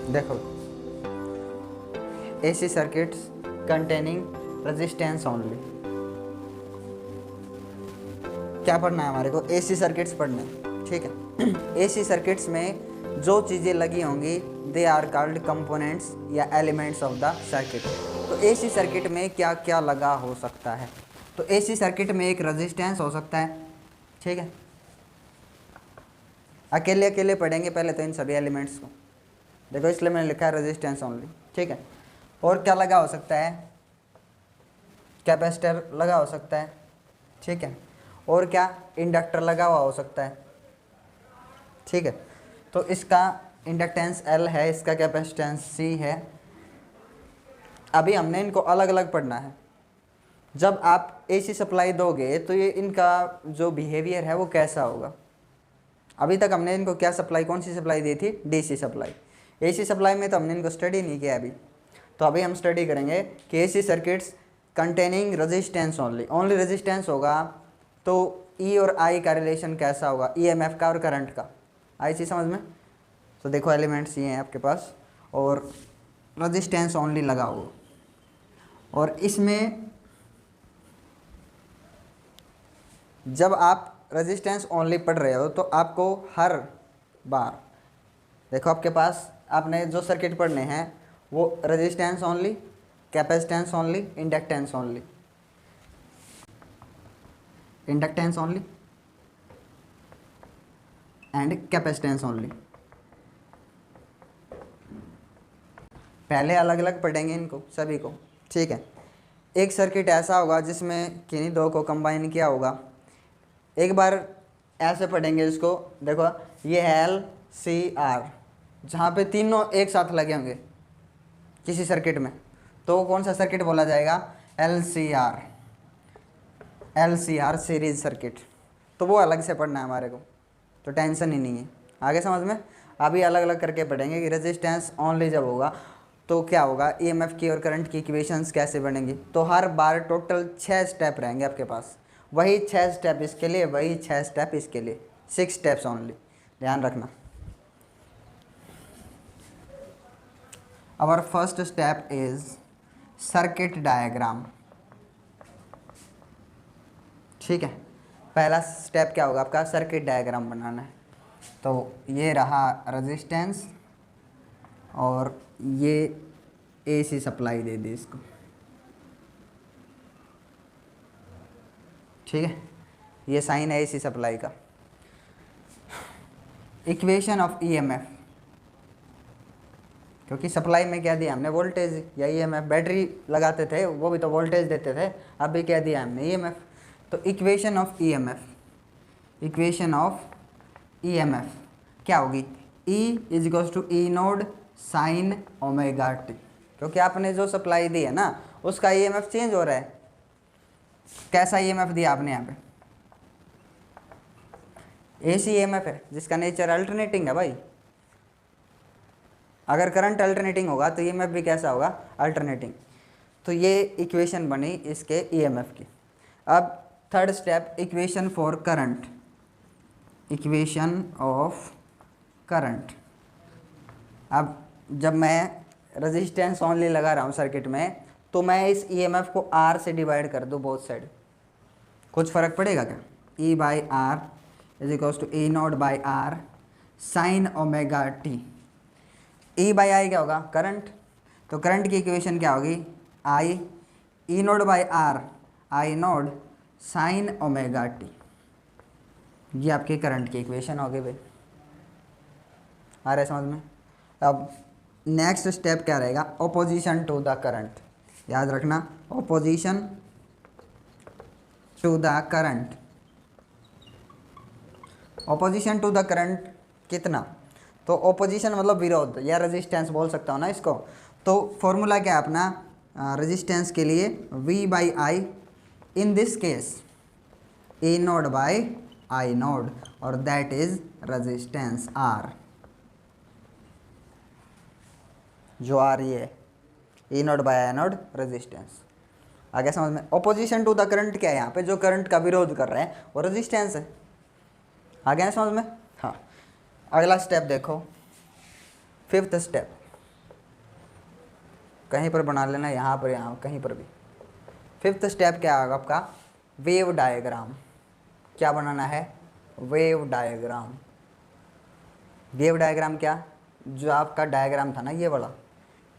देखो, AC circuits containing resistance only. क्या पढ़ना है हमारे को? एसी सर्किट्स पढ़ने, ठीक है। एसी सर्किट्स में जो चीज़ें लगी होंगी दे आर कॉल्ड कंपोनेंट्स या एलिमेंट्स ऑफ द सर्किट। तो एसी सर्किट में क्या क्या लगा हो सकता है? तो एसी सर्किट में एक रेजिस्टेंस हो सकता है, ठीक है। अकेले अकेले पढ़ेंगे पहले तो इन सभी एलिमेंट्स को, देखो इसलिए मैंने लिखा है रेजिस्टेंस ओनली, ठीक है। और क्या लगा हो सकता है? कैपेसिटर लगा हो सकता है, ठीक है। और क्या? इंडक्टर लगा हुआ हो सकता है, ठीक है। तो इसका इंडक्टेंस L है, इसका कैपेसिटेंस C है। अभी हमने इनको अलग अलग पढ़ना है। जब आप एसी सप्लाई दोगे तो ये इनका जो बिहेवियर है वो कैसा होगा। अभी तक हमने इनको क्या सप्लाई, कौन सी सप्लाई दी थी? DC supply. एसी सप्लाई में तो हमने इनको स्टडी नहीं किया अभी, तो अभी हम स्टडी करेंगे कि AC circuits containing resistance only resistance होगा तो ई और आई का रिलेशन कैसा होगा, ईएमएफ का और करंट का। आई चीज़ समझ में? तो देखो एलिमेंट्स ये हैं आपके पास और रेजिस्टेंस ओनली लगा होगा, और इसमें जब आप रेजिस्टेंस ओनली पढ़ रहे हो तो आपको हर बार देखो आपके पास आपने जो सर्किट पढ़ने हैं वो resistance only, capacitance only, inductance only, inductance only and capacitance only. पहले अलग अलग पढ़ेंगे इनको सभी को, ठीक है। एक सर्किट ऐसा होगा जिसमें किन्हीं दो को कंबाइन किया होगा। एक बार ऐसे पढ़ेंगे इसको, देखो ये है LCR, जहाँ पे तीनों एक साथ लगे होंगे किसी सर्किट में, तो कौन सा सर्किट बोला जाएगा? LCR series circuit. तो वो अलग से पढ़ना है हमारे को, तो टेंशन ही नहीं है। आगे समझ में? अभी अलग अलग करके पढ़ेंगे कि रेजिस्टेंस ओनली जब होगा तो क्या होगा, ईएमएफ की और करंट की इक्वेशंस कैसे बनेंगी। तो हर बार टोटल 6 स्टेप रहेंगे आपके पास, वही 6 स्टेप इसके लिए, वही 6 स्टेप इसके लिए, 6 स्टेप्स ओनली, ध्यान रखना। Our first step is circuit diagram, ठीक है। पहला स्टेप क्या होगा आपका? सर्किट डायग्राम बनाना है। तो ये रहा रेजिस्टेंस और ये एसी सप्लाई दे दी इसको, ठीक है। ये साइन है एसी सप्लाई का। इक्वेशन ऑफ ईएमएफ, क्योंकि सप्लाई में क्या दिया हमने? वोल्टेज या ईएमएफ। बैटरी लगाते थे वो भी तो वोल्टेज देते थे, अब भी क्या दिया हमने? ईएमएफ। तो equation of EMF, equation of EMF क्या होगी? E is equals to E nought sine omega t, क्योंकि आपने जो सप्लाई दी है ना उसका ईएमएफ चेंज हो रहा है। कैसा ईएमएफ दिया आपने यहाँ पे? एसी ईएमएफ है जिसका नेचर अल्टरनेटिंग है भाई। अगर करंट अल्टरनेटिंग होगा तो ईएमएफ भी कैसा होगा? अल्टरनेटिंग। तो ये इक्वेशन बनी इसके ईएमएफ की। अब third step, equation for current, equation of current. अब जब मैं रेजिस्टेंस ओनली लगा रहा हूँ सर्किट में तो मैं इस ईएमएफ को R से डिवाइड कर दूँ बोथ साइड, कुछ फ़र्क पड़ेगा क्या? E by R is equals to E naught by R sine omega T. E by I क्या होगा? करंट। तो करंट की इक्वेशन क्या होगी? I E naught by R I naught sine omega T. ये आपकी करंट की इक्वेशन होगी भाई। आ रहा है समझ में? अब नेक्स्ट स्टेप क्या रहेगा? Opposition to the current. याद रखना, opposition to the current. Opposition to the current कितना? तो ऑपोजिशन मतलब विरोध या रेजिस्टेंस बोल सकता हूँ ना इसको। तो फॉर्मूला क्या है अपना रेजिस्टेंस के लिए? V by I, in this case E node by I node, और दैट इज रेजिस्टेंस R। जो आ रही है ई नोड बाय आई नोड रेजिस्टेंस। आगे समझ में? ऑपोजिशन टू द करंट क्या है? यहाँ पे जो करंट का विरोध कर रहे हैं वो रेजिस्टेंस है। आगे है समझ में? हाँ। अगला स्टेप देखो, फिफ्थ स्टेप, कहीं पर बना लेना, यहाँ पर, यहाँ कहीं पर भी। फिफ्थ स्टेप क्या होगा आपका, वेव डायग्राम। क्या बनाना है, वेव डायग्राम। वेव डायग्राम क्या, जो आपका डायग्राम था ना ये वाला,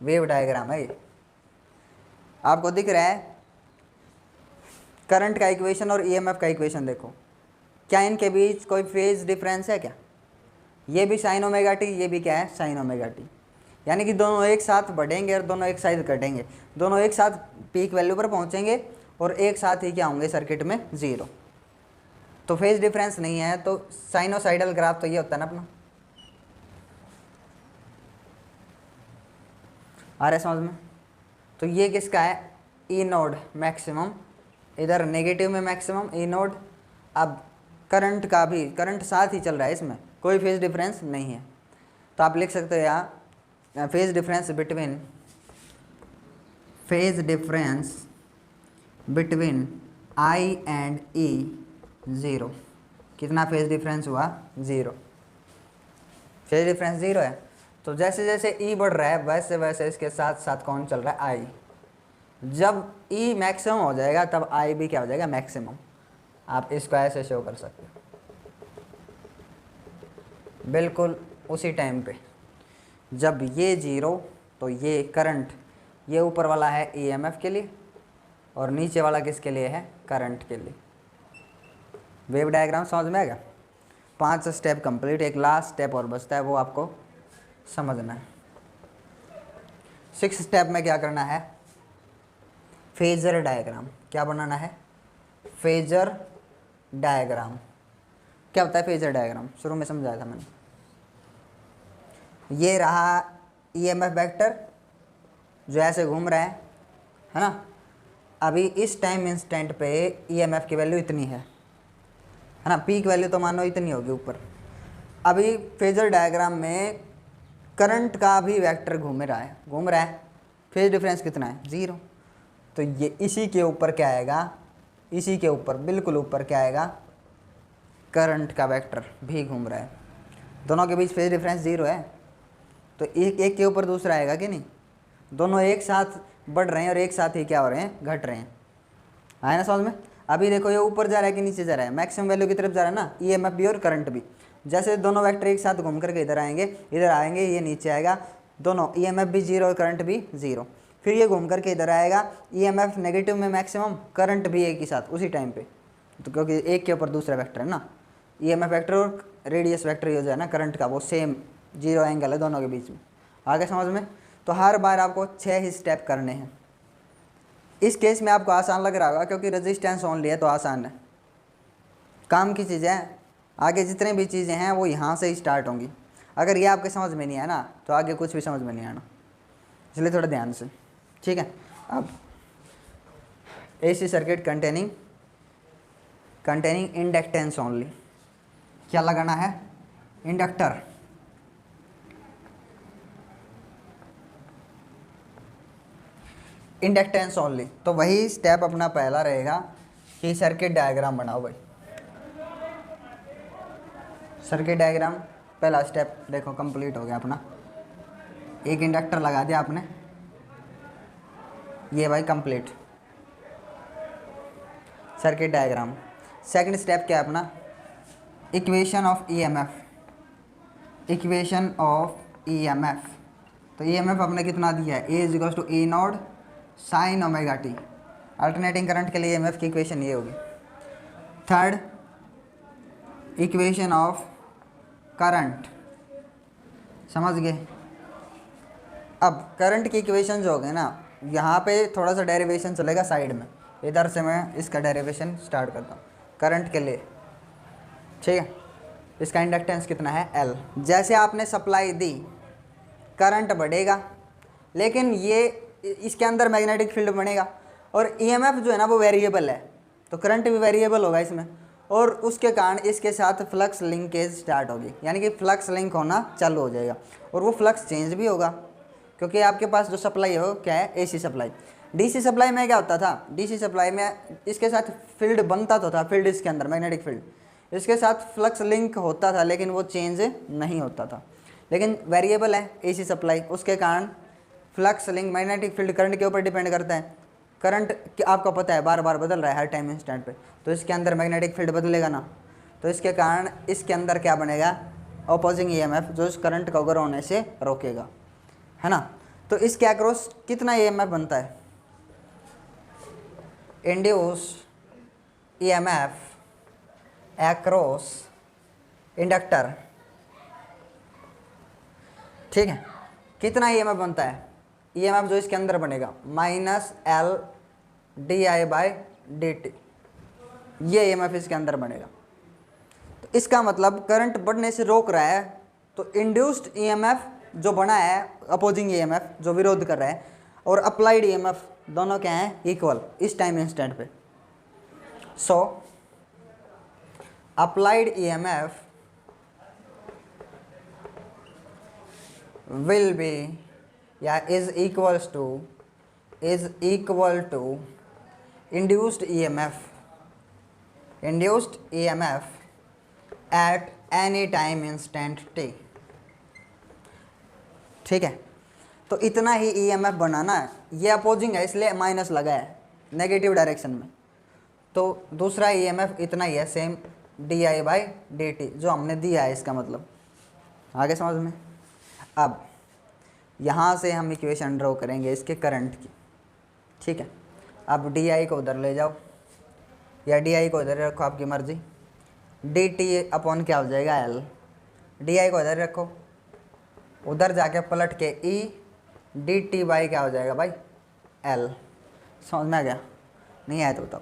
वेव डायग्राम है ये। आपको दिख रहा है करंट का इक्वेशन और ईएमएफ का इक्वेशन, देखो क्या इनके बीच कोई फेज डिफरेंस है क्या, ये भी साइन ओमेगा टी, ये भी क्या है साइन ओमेगा टी, यानी कि दोनों एक साथ बढ़ेंगे और दोनों एक साथ घटेंगे, दोनों एक साथ पीक वैल्यू पर पहुंचेंगे और एक साथ ही क्या होंगे सर्किट में, जीरो। तो फेज डिफरेंस नहीं है, तो साइनोसाइडल ग्राफ तो ये होता है ना अपना, आ रहा है समझ में। तो ये किसका है, ई नोड मैक्सिमम, इधर नेगेटिव में मैक्सिमम ई नोड। अब करंट का भी, करंट साथ ही चल रहा है, इसमें कोई फेज डिफरेंस नहीं है, तो आप लिख सकते हो यहाँ phase difference between I and E zero. कितना फेज डिफरेंस हुआ, ज़ीरो, फेज डिफरेंस ज़ीरो है। तो जैसे जैसे ई बढ़ रहा है वैसे वैसे इसके साथ साथ कौन चल रहा है, आई। जब ई मैक्सिमम हो जाएगा तब आई भी क्या हो जाएगा, मैक्सिमम। आप इसको ऐसे शो कर सकते हो, बिल्कुल उसी टाइम पे जब ये जीरो, तो ये करंट, ये ऊपर वाला है ईएमएफ के लिए और नीचे वाला किसके लिए है, करंट के लिए। वेव डायग्राम समझ में आ गया। 5 स्टेप कंप्लीट, एक लास्ट स्टेप और बचता है, वो आपको समझना है। 6 स्टेप में क्या करना है, फेजर डायग्राम। क्या बनाना है, फेजर डायग्राम। क्या होता है फेजर डायग्राम, शुरू में समझाया था मैंने। ये रहा ईएमएफ वेक्टर जो ऐसे घूम रहा है ना। अभी इस टाइम इंस्टेंट पे ईएमएफ की वैल्यू इतनी है ना, पीक वैल्यू तो मानो इतनी होगी ऊपर। अभी फेजर डायग्राम में करंट का भी वेक्टर घूम रहा है, फेज डिफरेंस कितना है, ज़ीरो। तो ये इसी के ऊपर क्या आएगा, इसी के ऊपर बिल्कुल ऊपर क्या आएगा, करंट का वेक्टर भी घूम रहा है। दोनों के बीच फेज डिफरेंस ज़ीरो है, तो एक के ऊपर दूसरा आएगा कि नहीं, दोनों एक साथ बढ़ रहे हैं और एक साथ ही क्या हो रहे हैं, घट रहे हैं। आया ना समझ में। अभी देखो ये ऊपर जा रहा है कि नीचे जा रहा है, मैक्सिमम वैल्यू की तरफ जा रहा है ना, ईएमएफ भी और करंट भी। जैसे दोनों वेक्टर एक साथ घूम करके इधर आएंगे, ये नीचे आएगा, दोनों ईएमएफ भी जीरो और करंट भी ज़ीरो। फिर ये घूम करके इधर आएगा, ईएमएफ नेगेटिव में मैक्सिमम, करंट भी एक ही साथ उसी टाइम पे, तो क्योंकि एक के ऊपर दूसरा वेक्टर है ना, ईएमएफ वेक्टर और रेडियस वेक्टर ये जो है ना करंट का, वो सेम जीरो एंगल है दोनों के बीच में। आगे समझ में। तो हर बार आपको 6 ही स्टेप करने हैं। इस केस में आपको आसान लग रहा होगा क्योंकि रेजिस्टेंस ओनली है, तो आसान है, काम की चीज़ें हैं। आगे जितने भी चीज़ें हैं वो यहाँ से ही स्टार्ट होंगी। अगर ये आपके समझ में नहीं आया ना तो आगे कुछ भी समझ में नहीं आना, इसलिए थोड़ा ध्यान से, ठीक है। अब AC circuit containing inductance only, क्या लगाना है, इंडक्टर। इंडक्टेंस ओनली, तो वही स्टेप अपना पहला रहेगा कि सर्किट डायग्राम बनाओ भाई। सर्किट डायग्राम पहला स्टेप देखो कंप्लीट हो गया अपना। एक इंडक्टर लगा दिया आपने, ये भाई complete circuit diagram. Second step क्या है अपना, इक्वेशन ऑफ ईएमएफ। तो ईएमएफ आपने कितना दिया है, E is equal to E naught sine omega T. Alternating current के लिए ईएमएफ की इक्वेशन ये होगी। थर्ड, इक्वेशन ऑफ करंट, समझ गए। अब करंट की इक्वेशन जो हो गए ना, यहाँ पे थोड़ा सा डेरिवेशन चलेगा साइड में, इधर से मैं इसका डेरिवेशन स्टार्ट करता हूँ करंट के लिए, ठीक है। इसका इंडक्टेंस कितना है, L। जैसे आपने सप्लाई दी करंट बढ़ेगा, लेकिन ये इसके अंदर मैग्नेटिक फील्ड बनेगा और ईएमएफ जो है ना वो वेरिएबल है, तो करंट भी वेरिएबल होगा इसमें, और उसके कारण इसके साथ फ्लक्स लिंकेज स्टार्ट होगी, यानी कि फ्लक्स लिंक होना चालू हो जाएगा और वो फ्लक्स चेंज भी होगा, क्योंकि आपके पास जो सप्लाई हो क्या है, एसी सप्लाई। डीसी सप्लाई में क्या होता था, डीसी सप्लाई में इसके साथ फील्ड बनता तो था, फील्ड इसके अंदर मैग्नेटिक फील्ड, इसके साथ फ्लक्स लिंक होता था लेकिन वो चेंज नहीं होता था। लेकिन वेरिएबल है एसी सप्लाई, उसके कारण flux link magnetic field current के ऊपर डिपेंड करता है। करंट आपको पता है बार बार बदल रहा है हर टाइम इंस्टेंट पे, तो इसके अंदर मैग्नेटिक फील्ड बदलेगा ना, तो इसके कारण इसके अंदर क्या बनेगा, ऑपोजिंग ईएमएफ जो इस करंट को ग्रो होने से रोकेगा, है ना। तो इसके अक्रॉस कितना ईएमएफ बनता है, इंड्यूस ईएमएफ अक्रॉस इंडक्टर, ठीक है, कितना ईएमएफ बनता है, ईएमएफ जो इसके अंदर बनेगा minus L D I by D T, ये ईएमएफ इसके अंदर बनेगा। तो इसका मतलब करंट बढ़ने से रोक रहा है, तो इंड्यूस्ड ईएमएफ जो बना है, अपोजिंग ईएमएफ जो विरोध कर रहा है, और अप्लाइड ईएमएफ दोनों क्या हैं, इक्वल इस टाइम इंस्टेंट पे। सो अप्लाइड ईएमएफ will be या is equal to induced EMF at any time instant t, ठीक है। तो इतना ही EMF बनाना है, ये अपोजिंग है इसलिए माइनस लगा है नेगेटिव डायरेक्शन में, तो दूसरा EMF इतना ही है same di by D T जो हमने दिया है, इसका मतलब आगे समझ में। अब यहाँ से हम इक्वेशन ड्रॉ करेंगे इसके करंट की, ठीक है। अब डी आई को उधर ले जाओ या डी आई को इधर रखो, आपकी मर्जी। डी टी अपॉन क्या हो जाएगा, एल, डी आई को इधर रखो, उधर जाके पलट के ई डी टी बाई क्या हो जाएगा भाई, एल। समझ में आ गया, नहीं आया तो बताओ।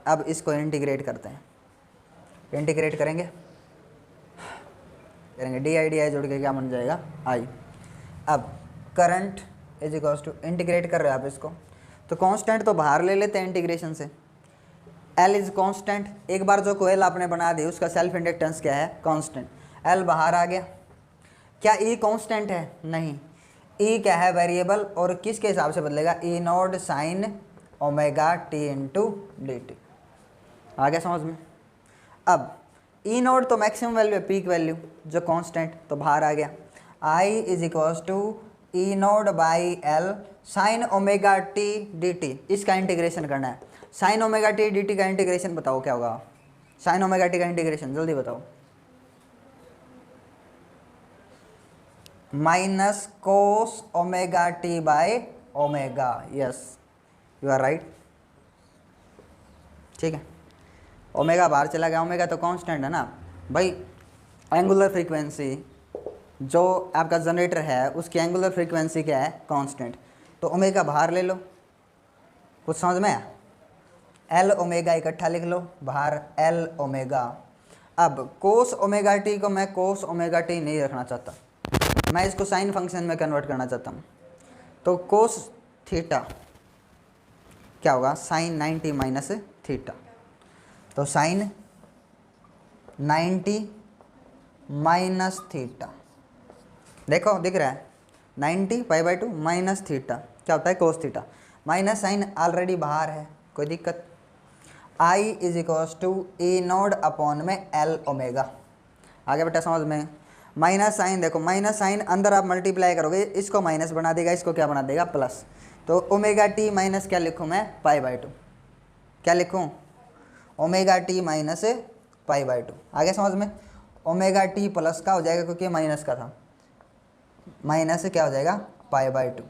अब इसको इंटीग्रेट करते हैं, इंटीग्रेट करेंगे डी आई जोड़ के क्या बन जाएगा, आई। अब current is equals to, integrate कर रहे हो आप इसको, तो कांस्टेंट तो बाहर ले लेते हैं इंटीग्रेशन से, एल इज कांस्टेंट, एक बार जो कोयल आपने बना दी उसका सेल्फ इंडक्टेंस क्या है, कांस्टेंट, एल बाहर आ गया। क्या ई कांस्टेंट है, नहीं, ई क्या है, वेरिएबल, और किसके हिसाब से बदलेगा, E naught sine omega T into D T, आ गया समझ में। अब ई नॉट तो मैक्सिमम वैल्यू है, पीक वैल्यू जो कांस्टेंट, तो बाहर आ गया। I is equals to E naught by L sine omega T D T, इसका इंटीग्रेशन करना है। Sine omega T D T का इंटीग्रेशन बताओ क्या होगा, साइन ओमेगा टी का इंटीग्रेशन जल्दी बताओ, minus cos omega T by omega, yes you are right, ठीक है। ओमेगा बाहर चला गया, ओमेगा तो कांस्टेंट है ना भाई, एंगुलर फ्रीक्वेंसी जो आपका जनरेटर है उसकी एंगुलर फ्रीक्वेंसी क्या है, कांस्टेंट, तो ओमेगा बाहर ले लो, कुछ समझ में आया, एल ओमेगा इकट्ठा लिख लो बाहर, एल ओमेगा। अब कोस ओमेगा टी को मैं कोस ओमेगा टी नहीं रखना चाहता, मैं इसको साइन फंक्शन में कन्वर्ट करना चाहता हूँ, तो कोस थीटा क्या होगा, साइन 90 माइनस थीटा, तो साइन 90 माइनस थीटा, देखो दिख रहा है 90 पाई बाई 2 माइनस थीटा क्या होता है, cos theta, minus sine already बाहर है, कोई दिक्कत। I is equals to E naught upon में एल ओमेगा, आगे बेटा समझ में। माइनस साइन देखो, माइनस साइन अंदर आप मल्टीप्लाई करोगे, इसको माइनस बना देगा, इसको क्या बना देगा, प्लस, तो ओमेगा टी माइनस क्या लिखूँ मैं, पाई बाई 2, क्या लिखूँ, omega t minus pi by 2, आगे समझ में। ओमेगा टी प्लस का हो जाएगा क्योंकि माइनस का था, माइनस से क्या हो जाएगा, pi by 2,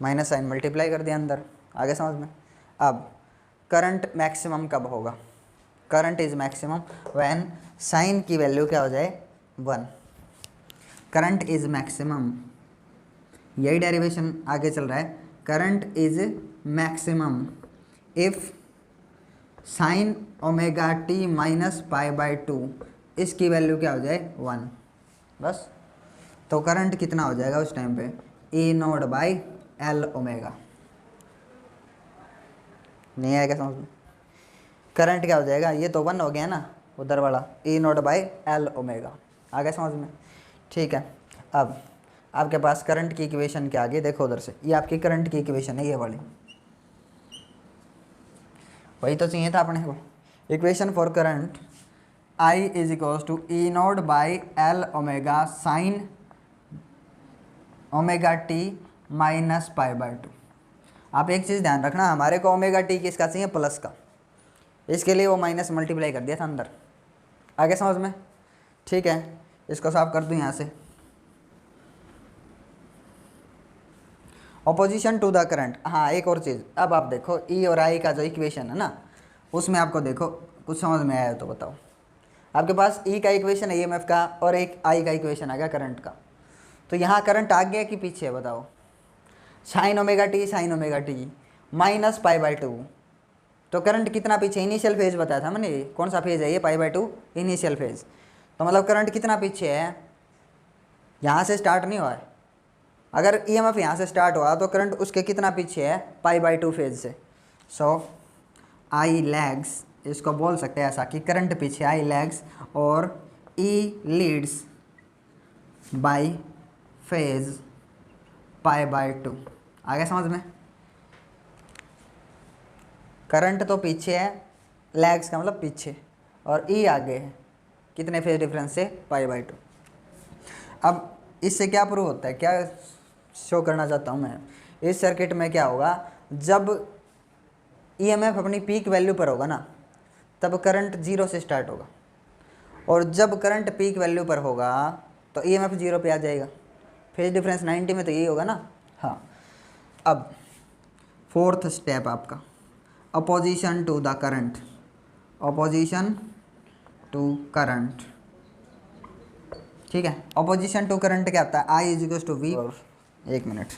minus sine multiply कर दिया अंदर, आगे समझ में। अब करंट मैक्सिमम कब होगा, current is maximum when sine की वैल्यू क्या हो जाए, 1, करंट इज मैक्सिमम, यही डेरिवेशन आगे चल रहा है, current is maximum if sine omega t minus pi by 2 इसकी वैल्यू क्या हो जाए, 1, बस। तो करंट कितना हो जाएगा उस टाइम पे, ई नोड बाई एल ओमेगा, नहीं आएगा समझ में। करंट क्या हो जाएगा, ये तो 1 हो गया ना उधर वाला, ई नोड बाई एल ओमेगा, आगे समझ में, ठीक है। अब आपके पास करंट की इक्वेशन क्या आ गई, देखो उधर से, ये आपकी करंट की इक्वेशन है, ये वाली, वही तो चाहिए था अपने को। Equation for current, I is equals to E node by L omega sine omega t minus pi by two. आप एक चीज़ ध्यान रखना, हमारे को ओमेगा टी किसका चाहिए, प्लस का, इसके लिए वो माइनस मल्टीप्लाई कर दिया था अंदर। आगे समझ में? ठीक है, इसको साफ कर दूँ यहाँ से। ऑपोजिशन टू द करंट, हाँ एक और चीज़, अब आप देखो ई और आई का जो इक्वेशन है ना, उसमें आपको देखो कुछ समझ में आया तो बताओ। आपके पास ई का इक्वेशन है ईएमएफ का, और एक आई का इक्वेशन आ गया करंट का। तो यहाँ करंट आगे है कि पीछे है बताओ? Sign omega t minus pi by to. तो करंट कितना पीछे, इनिशियल फेज बताया था मैंने, कौन सा फेज है ये, पाई बाय टू इनिशियल फेज। तो मतलब करंट कितना पीछे है, यहाँ से स्टार्ट नहीं हुआ है। अगर ईएमएफ यहाँ से स्टार्ट हुआ तो करंट उसके कितना पीछे है, पाई बाय टू फेज से। सो आई लैग्स, इसको बोल सकते हैं ऐसा कि करंट पीछे, आई लैग्स, और E leads by phase pi by two. आगे समझ में? करंट तो पीछे है, लैग्स का मतलब पीछे, और ई आगे है, कितने फेज डिफरेंस से, पाई बाय टू। अब इससे क्या प्रूव होता है, क्या शो करना चाहता हूँ मैं, इस सर्किट में क्या होगा, जब ईएमएफ अपनी पीक वैल्यू पर होगा ना, तब करंट जीरो से स्टार्ट होगा, और जब करंट पीक वैल्यू पर होगा तो ईएमएफ जीरो पे आ जाएगा। फेज डिफरेंस 90 में तो यही होगा ना। हाँ, अब फोर्थ स्टेप आपका opposition to the current, opposition to current. ठीक है, अपोजिशन टू करंट क्या होता है, I is equal to V, एक minute,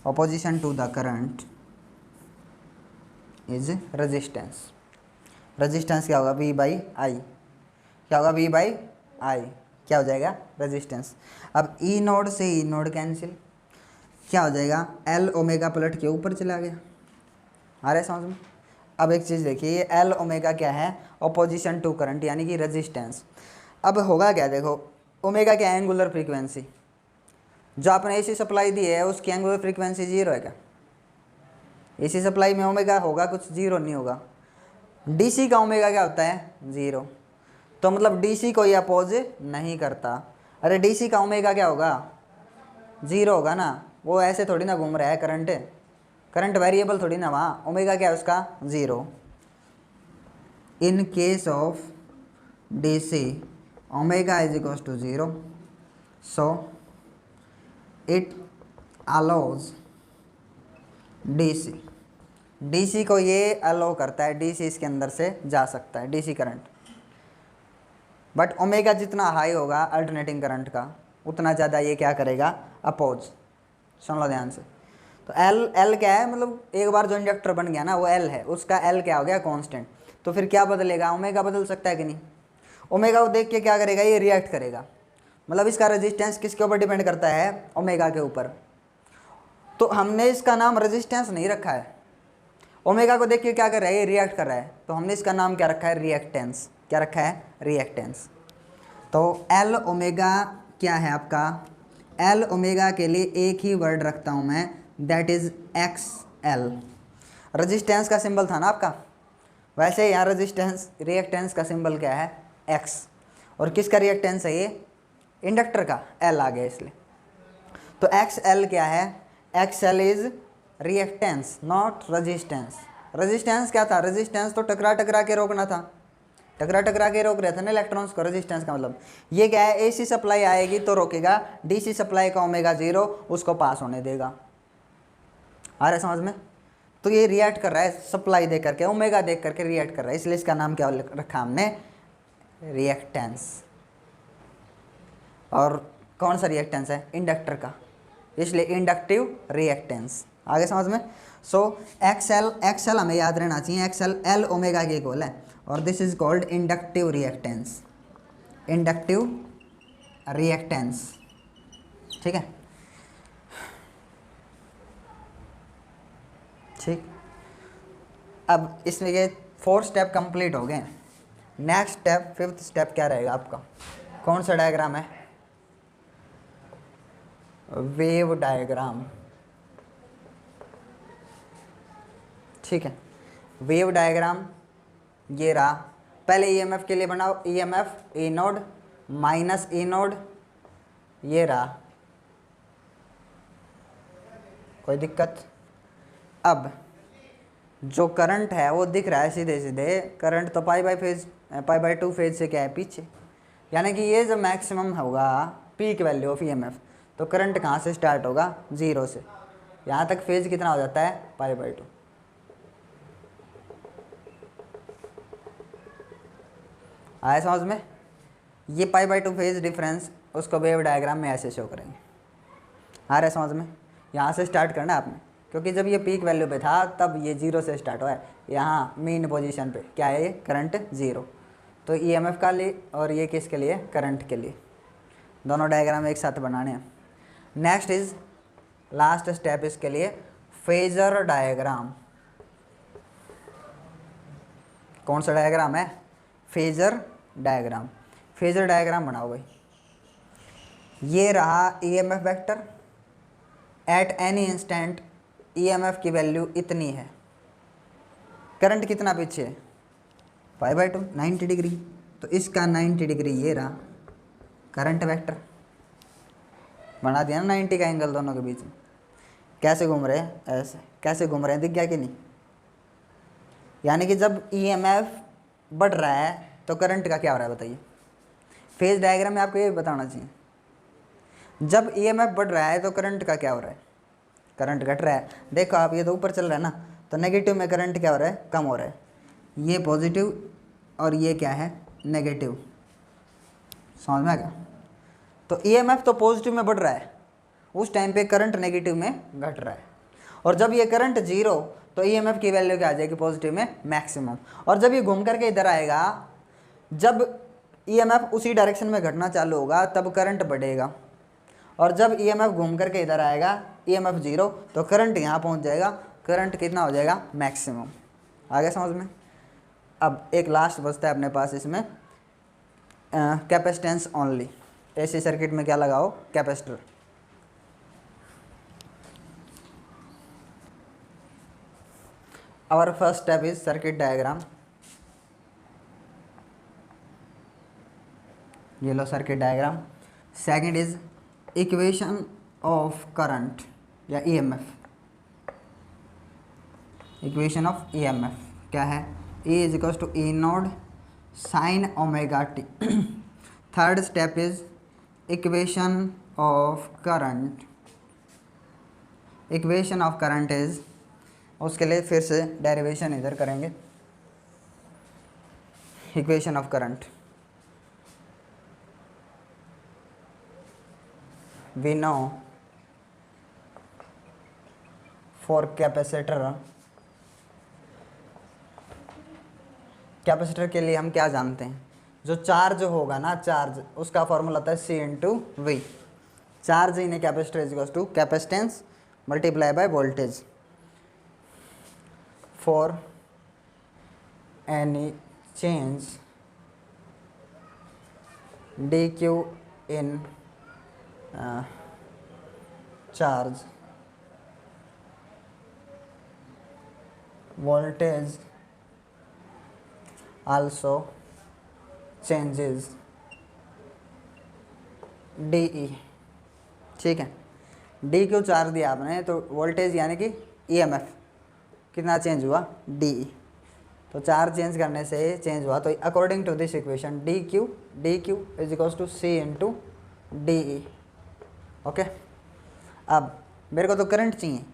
opposition to the current is resistance. Resistance क्या होगा, वी बाई आई, क्या होगा, वी बाई आई, क्या हो जाएगा, रेजिस्टेंस। अब ई नोड से ई नोड कैंसिल, क्या हो जाएगा, एल ओमेगा पलट के ऊपर चला गया। आ रहा है समझ में? अब एक चीज़ देखिए, ये एल ओमेगा क्या है, अपोजिशन टू करंट यानी कि रेजिस्टेंस। अब होगा क्या, देखो ओमेगा क्या, एंगुलर फ्रीक्वेंसी, जो आपने एसी सप्लाई दी है उसकी एंगुलर फ्रीक्वेंसी जीरो है क्या? एसी सप्लाई में ओमेगा होगा कुछ, जीरो नहीं होगा। डीसी का ओमेगा क्या होता है, जीरो, तो मतलब डीसी को ये अपोज नहीं करता। अरे डीसी का ओमेगा क्या होगा, जीरो होगा ना, वो ऐसे थोड़ी ना घूम रहा है करंट, करंट वेरिएबल थोड़ी ना, वहाँ ओमेगा क्या है उसका, zero. In case of DC omega is equal to zero, so it allows DC, DC को ये अलाउ करता है, डीसी इसके अंदर से जा सकता है, डीसी करंट। बट ओमेगा जितना हाई होगा अल्टरनेटिंग करंट का, उतना ज़्यादा ये क्या करेगा, अपोज। सुन लो ध्यान से। तो एल क्या है, मतलब एक बार जो इंडक्टर बन गया ना वो एल है, उसका एल क्या हो गया, कांस्टेंट। तो फिर क्या बदलेगा, ओमेगा बदल सकता है कि नहीं? ओमेगा को देख के क्या करेगा, ये रिएक्ट करेगा। मतलब इसका रेजिस्टेंस किसके ऊपर डिपेंड करता है, ओमेगा के ऊपर। तो हमने इसका नाम रेजिस्टेंस नहीं रखा है, ओमेगा को देख के क्या कर रहा है, ये रिएक्ट कर रहा है, तो हमने इसका नाम क्या रखा है, रिएक्टेंस। क्या रखा है, रिएक्टेंस। तो एल ओमेगा क्या है आपका, एल ओमेगा के लिए एक ही वर्ड रखता हूँ मैं, that is x L. Resistance का सिंबल था ना आपका, वैसे यहाँ रेजिस्टेंस रिएक्टेंस का सिंबल क्या है, एक्स। और किसका रिएक्टेंस है ये, इंडक्टर का, एल आ गया इसलिए। तो एक्स एल क्या है, x L is reactance not resistance. Resistance क्या था, रेजिस्टेंस तो टकरा टकरा के रोकना था, टकरा टकरा के रोक रहे थे ना इलेक्ट्रॉन्स को। रेजिस्टेंस का मतलब ये क्या है, एसी सप्लाई आएगी तो रोकेगा, डीसी सप्लाई का ओमेगा जीरो उसको पास होने देगा। आ रहा है समझ में? तो ये रिएक्ट कर रहा है सप्लाई दे करके, ओमेगा देख करके रिएक्ट कर रहा है, इसलिए इसका नाम क्या रखा हमने, रिएक्टेंस। और कौन सा रिएक्टेंस है, इंडक्टर का, इसलिए इंडक्टिव रिएक्टेंस। आगे समझ में? सो एक्सएल हमें याद रहना चाहिए, एक्सएल एल ओमेगा के इक्वल है, और this is called inductive reactance, inductive reactance. ठीक है, ठीक। अब इसमें ये 4 स्टेप कंप्लीट हो गए। नेक्स्ट स्टेप, 5th स्टेप क्या रहेगा आपका, कौन सा डायग्राम है, वेव डायग्राम। ठीक है, वेव डायग्राम ये रहा। पहले ईएमएफ के लिए बनाओ, ईएमएफ ए नोड माइनस ए नोड, ये रहा कोई दिक्कत। अब जो करंट है वो दिख रहा है सीधे सीधे, करंट तो पाई बाय 2 फेज से क्या है पीछे, यानी कि ये जब मैक्सिमम होगा पीक वैल्यू ऑफ ईएमएफ, तो करंट कहाँ से स्टार्ट होगा, 0 से। यहाँ तक फेज कितना हो जाता है, पाई/2। आया समझ में। ये पाई/2 फेज डिफरेंस उसको वेव डायग्राम में ऐसे शो करेंगे। आ रहा है समझ में। यहाँ से स्टार्ट करना है आपने, क्योंकि जब ये पीक वैल्यू पे था तब ये 0 से स्टार्ट हुआ है। यहाँ मेन पोजीशन पे क्या है, ये करंट 0। तो ईएमएफ का लिए और ये किसके लिए, करंट के लिए। दोनों डायग्राम एक साथ बनाने हैं। नेक्स्ट इज लास्ट स्टेप इसके लिए, फेजर डायग्राम। कौन सा डायग्राम है, फेजर डायग्राम। फेजर डायग्राम बनाओ भाई। ये रहा EMF vector, at any instant EMF की वैल्यू इतनी है, करंट कितना पीछे है, पाई/2 90 डिग्री। तो इसका 90 डिग्री ये रहा करंट वेक्टर, बना दिया ना 90 का एंगल दोनों के बीच में। कैसे घूम रहे हैं, ऐसे कैसे घूम रहे हैं, दिख गया कि नहीं। यानी कि जब ईएमएफ बढ़ रहा है तो करंट का क्या हो रहा है बताइए। फेज डायग्राम में आपको ये बताना चाहिए, जब ईएमएफ बढ़ रहा है तो करंट का क्या हो रहा है, करंट घट रहा है। देखो आप, ये तो ऊपर चल रहा है ना, तो नेगेटिव में करंट क्या हो रहा है, कम हो रहा है। ये पॉजिटिव और ये क्या है, नेगेटिव। समझ में आ गया। तो ईएमएफ तो पॉजिटिव में बढ़ रहा है, उस टाइम पे करंट नेगेटिव में घट रहा है। और जब ये करंट 0, तो ईएमएफ की वैल्यू क्या आ जाएगी, पॉजिटिव में मैक्सिमम। और जब ये घूम करके इधर आएगा, जब ईएमएफ उसी डायरेक्शन में घटना चालू होगा तब करंट बढ़ेगा। और जब ईएमएफ घूम करके इधर आएगा, ईएमएफ 0, तो करंट यहाँ पहुँच जाएगा। करंट कितना हो जाएगा, मैक्सिमम। आ गया समझ में। अब एक लास्ट बचता है अपने पास इसमें, कैपेसिटेंस ओनली। ऐसे सर्किट में क्या लगाओ, capacitor. Our first step is circuit diagram. ये लो circuit diagram. Second is equation of current या ईएमएफ। इक्वेशन ऑफ ईएमएफ क्या है, E is equal to E naught sine omega T. Third step is equation of current. Equation of current is, उसके लिए फिर से derivation इधर करेंगे। Equation of current, we know for capacitor, capacitor के लिए हम क्या जानते हैं, जो चार्ज होगा ना, चार्ज, उसका फॉर्मूला होता है C/V। Charge in a capacitor is equal to capacitance multiply by voltage. For any change dq in charge, voltage also changes dE। ठीक है, डी क्यू चार्ज दिया आपने, तो वोल्टेज यानी कि ईएमएफ कितना चेंज हुआ, dE। तो चार्ज चेंज करने से चेंज हुआ। तो according to this equation d q is equals to C/dE। Okay. अब मेरे को तो करंट चाहिए,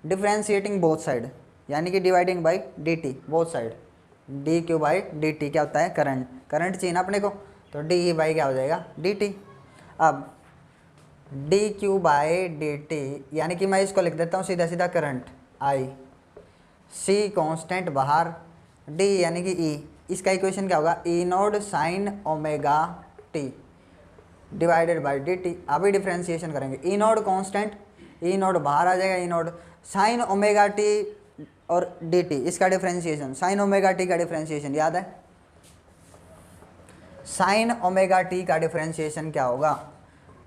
डिफ्रेंशिएटिंग बोथ साइड, यानी कि dividing by dt both side. dq/dt क्या होता है, करंट। करंट चाहिए ना अपने को, तो dE बाई क्या हो जाएगा, dt। अब dq/dt यानी कि मैं इसको लिख देता हूँ सीधा सीधा करंट I, C कांस्टेंट बाहर, d यानी कि E, इसका इक्वेशन क्या होगा, E naught sine omega t divided by dt। अभी डिफ्रेंशिएशन करेंगे, ई नोड कांस्टेंट, ई नोड बाहर आ जाएगा, ई नोड साइन ओमेगा टी और dt, इसका डिफ्रेंशिएशन, साइन ओमेगा टी का डिफ्रेंशिएशन याद है। साइन ओमेगा टी का डिफ्रेंशिएशन क्या होगा,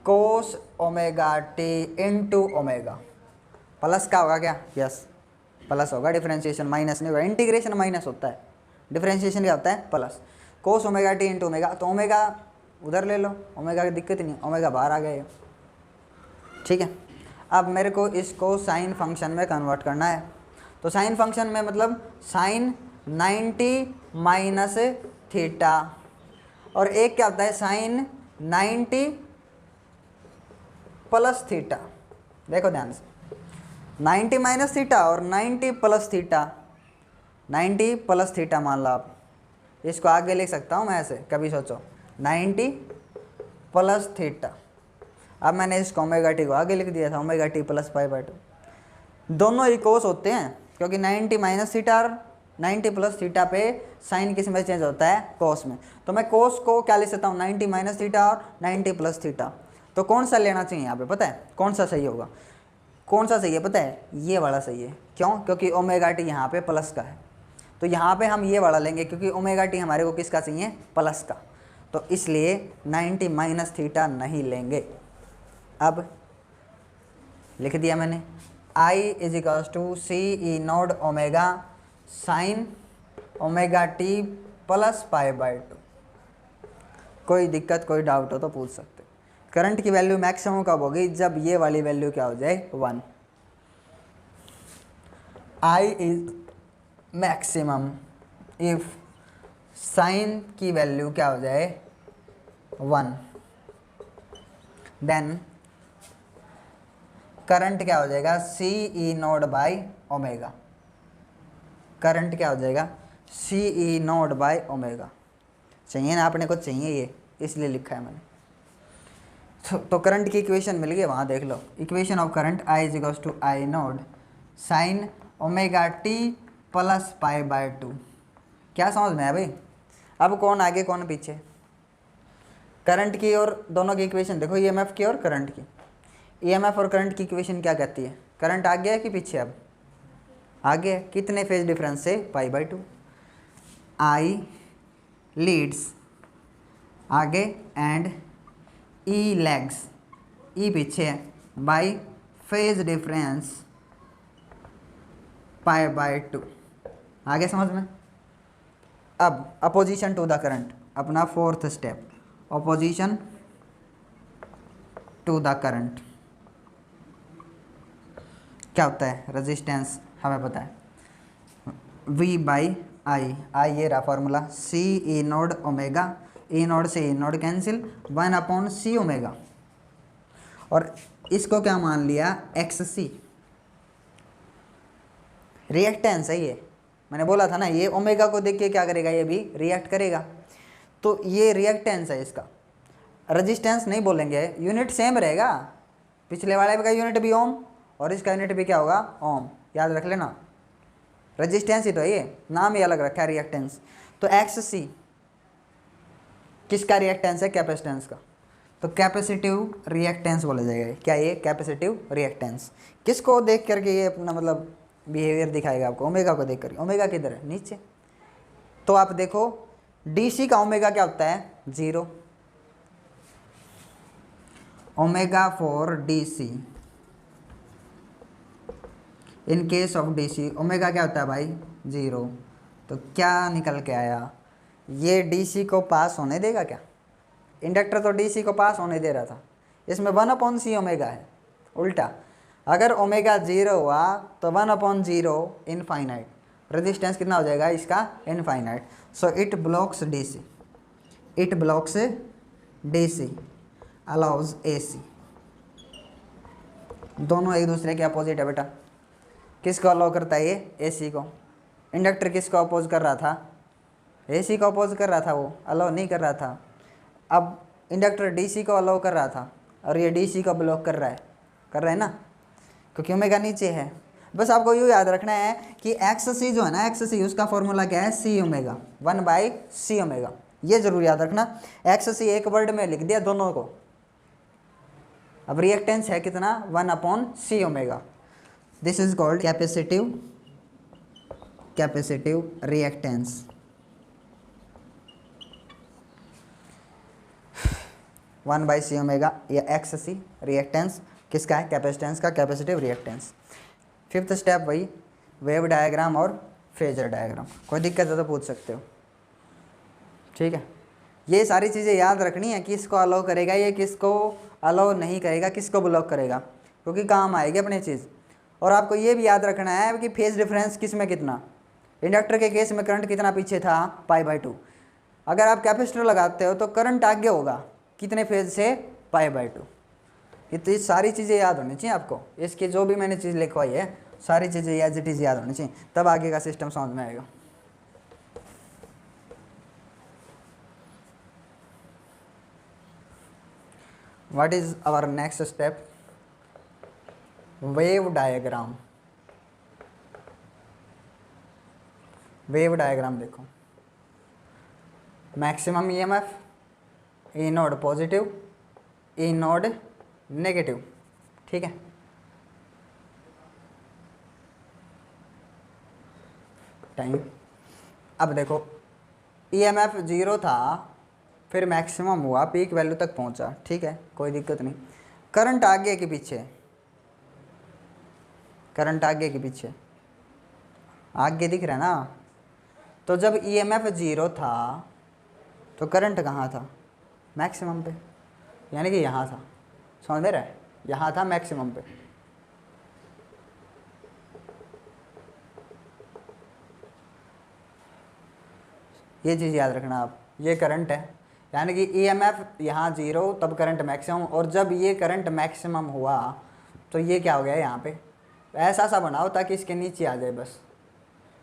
कोस omega T into omega. Plus का होगा क्या, यस प्लस होगा, डिफ्रेंशिएशन माइनस नहीं होगा। इंटीग्रेशन माइनस होता है, डिफ्रेंशिएशन क्या होता है, प्लस। कोस ओमेगा टी इंटू ओमेगा, तो ओमेगा उधर ले लो, ओमेगा की दिक्कत नहीं, ओमेगा बाहर आ गया। ठीक है। अब मेरे को इसको साइन फंक्शन में कन्वर्ट करना है। तो साइन फंक्शन में मतलब साइन 90 माइनस थीटा, और एक क्या होता है साइन 90 प्लस थीटा। देखो ध्यान से, 90 माइनस थीटा और 90 प्लस थीटा, 90 प्लस थीटा मान लो आप। इसको आगे लिख सकता हूँ मैं ऐसे, कभी सोचो 90 प्लस थीटा। अब मैंने इसको ओमेगा टी को आगे लिख दिया था, ओमेगा टी प्लस π/2। दोनों ही कोस होते हैं क्योंकि 90 माइनस थीटा और 90 प्लस थीटा पे साइन किस में चेंज होता है, कोस में। तो मैं कोस को क्या लिख सकता हूँ, 90 माइनस थीटा और 90 प्लस थीटा। तो कौन सा लेना चाहिए यहाँ पे पता है, कौन सा सही होगा, कौन सा सही है पता है, ये वाला सही है। क्यों, क्योंकि ओमेगा टी यहाँ पे प्लस का है, तो यहाँ पे हम ये वाला लेंगे क्योंकि ओमेगा टी हमारे को किसका चाहिए, प्लस का। तो इसलिए 90 माइनस थीटा नहीं लेंगे। अब लिख दिया मैंने, I is equals to C E naught omega sine omega T plus π/2। कोई दिक्कत कोई डाउट हो तो पूछ सकते। करंट की वैल्यू मैक्सिमम कब होगी, जब ये वाली वैल्यू क्या हो जाए 1। I is maximum if sine की वैल्यू क्या हो जाए 1, देन करंट क्या हो जाएगा C E node by omega. Current क्या हो जाएगा C E node by omega. चाहिए ना अपने को, चाहिए ये, इसलिए लिखा है मैंने। तो करंट की इक्वेशन मिल गई, वहाँ देख लो। Equation of current I is equals to I naught sine omega T plus π/2। क्या समझ में है भाई। अब कौन आगे कौन पीछे, करंट की और दोनों की इक्वेशन देखो, ईएमएफ की और करंट की। ईएमएफ और करंट की इक्वेशन क्या कहती है, करंट आगे है कि पीछे, अब आगे है। कितने फेज डिफरेंस से, π/2। आई लीड्स आगे एंड ई लैग्स, ई पीछे है, बाई फेज डिफरेंस π/2। आगे समझ में। अब अपोजिशन टू द करंट, अपना fourth step, opposition to the current क्या होता है, रेजिस्टेंस हमें पता है, V बाई आई। आई ये रहा formula, C E naught omega, E naught से E node cancel, 1/c omega. और इसको क्या मान लिया, XC रिएक्टेंस है ये। मैंने बोला था ना, ये ओमेगा को देख के क्या करेगा, ये भी रिएक्ट करेगा। तो ये रिएक्टेंस है इसका, रेजिस्टेंस नहीं बोलेंगे, यूनिट सेम रहेगा। पिछले वाले का यूनिट भी ओम और इसका यूनिट भी क्या होगा, ओम। याद रख लेना, रेजिस्टेंस ही तो है ये, नाम ही अलग रखा है रिएक्टेंस। तो XC किसका रिएक्टेंस है, कैपेसिटेंस का। तो कैपेसिटिव रिएक्टेंस बोला जाएगा। क्या ये कैपेसिटिव रिएक्टेंस, किसको देख करके ये अपना मतलब बिहेवियर दिखाएगा आपको, ओमेगा को देख करके। ओमेगा किधर है, नीचे। तो आप देखो DC का ओमेगा क्या होता है, 0। Omega for DC, in case of DC omega क्या होता है भाई, 0। तो क्या निकल के आया, ये DC को पास होने देगा क्या, इंडक्टर तो DC को पास होने दे रहा था। इसमें 1/c ओमेगा है, उल्टा। अगर ओमेगा 0 हुआ तो 1/0 इनफाइनाइट, रेजिस्टेंस कितना हो जाएगा इसका, infinite. So it blocks DC, it blocks DC, allows AC। दोनों एक दूसरे के अपोजिट है बेटा। किसको अलाउ करता है ये, AC को। इंडक्टर किसको अपोज कर रहा था, AC को अपोज कर रहा था, वो अलाउ नहीं कर रहा था। अब इंडक्टर DC को अलाउ कर रहा था और ये DC को ब्लॉक कर रहा है ना, क्योंकि ओमेगा नीचे है। बस आपको यूँ याद रखना है कि XC जो है ना, XC उसका फॉर्मूला क्या है, C ओमेगा, 1/c ओमेगा। ये जरूर याद रखना। XC एक वर्ड में लिख दिया दोनों को। अब रिएक्टेंस है कितना, 1/c omega. This is called capacitive reactance. 1/c omega या XC रिएक्टेंस किसका है, कैपेसिटेंस का, कैपेसिटिव रिएक्टेंस। फिफ्थ स्टेप वही वेव डायग्राम और फेजर डायग्राम। कोई दिक्कत है तो पूछ सकते हो, ठीक है। ये सारी चीज़ें याद रखनी है, किसको अलाउ करेगा ये, किसको अलाउ नहीं करेगा, किसको ब्लॉक करेगा। क्योंकि काम आएगी अपनी चीज़। और आपको ये भी याद रखना है कि फेज डिफरेंस किस में कितना, इंडक्टर के केस में करंट कितना पीछे था, π/2। अगर आप कैपेसिटर लगाते हो तो करंट आगे होगा कितने फेज से, π/2। ये सारी चीज़ें याद होनी चाहिए आपको, इसकी जो भी मैंने चीज़ लिखवाई है सारी चीज़ें एज इट इज़ याद होनी चाहिए, तब आगे का सिस्टम समझ में आएगा। What is our next step, wave diagram. Wave diagram देखो, maximum EMF, E naught positive, E naught negative, ठीक है। टाइम, अब देखो ईएमएफ 0 था, फिर मैक्सिमम हुआ, पीक वैल्यू तक पहुंचा, ठीक है, कोई दिक्कत नहीं। करंट आगे के पीछे, करंट आगे के पीछे, आगे दिख रहा है ना। तो जब ईएमएफ 0 था तो करंट कहाँ था, मैक्सिमम पे, यानी कि यहाँ था, समझ में रहा है, यहाँ था मैक्सिमम पे। ये चीज़ याद रखना आप, ये करंट है, यानी कि ईएमएफ यहाँ 0 तब करंट मैक्सिमम, और जब ये करंट मैक्सिमम हुआ तो ये क्या हो गया यहाँ पे, ऐसा सा बनाओ ताकि इसके नीचे आ जाए बस,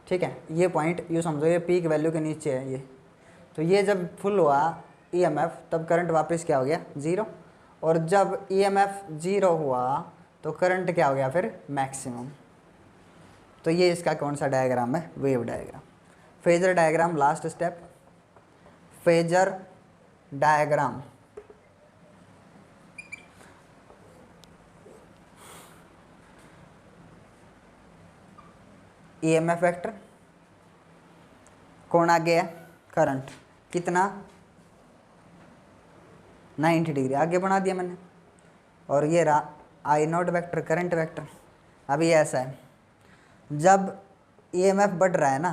ठीक है। ये पॉइंट यूँ समझो, ये पीक वैल्यू के नीचे है ये। तो ये जब फुल हुआ ईएमएफ तब करंट वापस क्या हो गया, 0, और जब ईएमएफ 0 हुआ तो करंट क्या हो गया फिर, मैक्सिमम। तो ये इसका कौन सा डायग्राम है, wave diagram. Phasor diagram, last step, phasor diagram. EMF vector, कौन आगे है, करंट, कितना 90 डिग्री आगे बना दिया मैंने, और ये रहा आई नोट वेक्टर, करंट वेक्टर। अभी ऐसा है, जब ईएमएफ बढ़ रहा है ना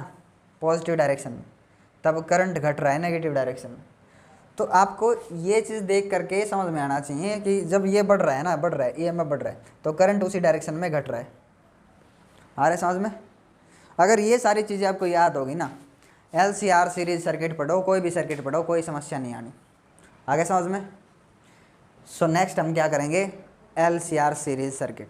पॉजिटिव डायरेक्शन में, तब करंट घट रहा है नेगेटिव डायरेक्शन में। तो आपको ये चीज़ देख करके समझ में आना चाहिए कि जब ये बढ़ रहा है ना, बढ़ रहा है ईएमएफ बढ़ रहा है, तो करंट उसी डायरेक्शन में घट रहा है। आ रहा है समझ में। अगर ये सारी चीज़ें आपको याद होगी ना, LCR सीरीज सर्किट पढ़ो, कोई भी सर्किट पढ़ो, कोई समस्या नहीं आनी। आगे समझ में। सो नेक्स्ट हम क्या करेंगे, LCR सीरीज सर्किट।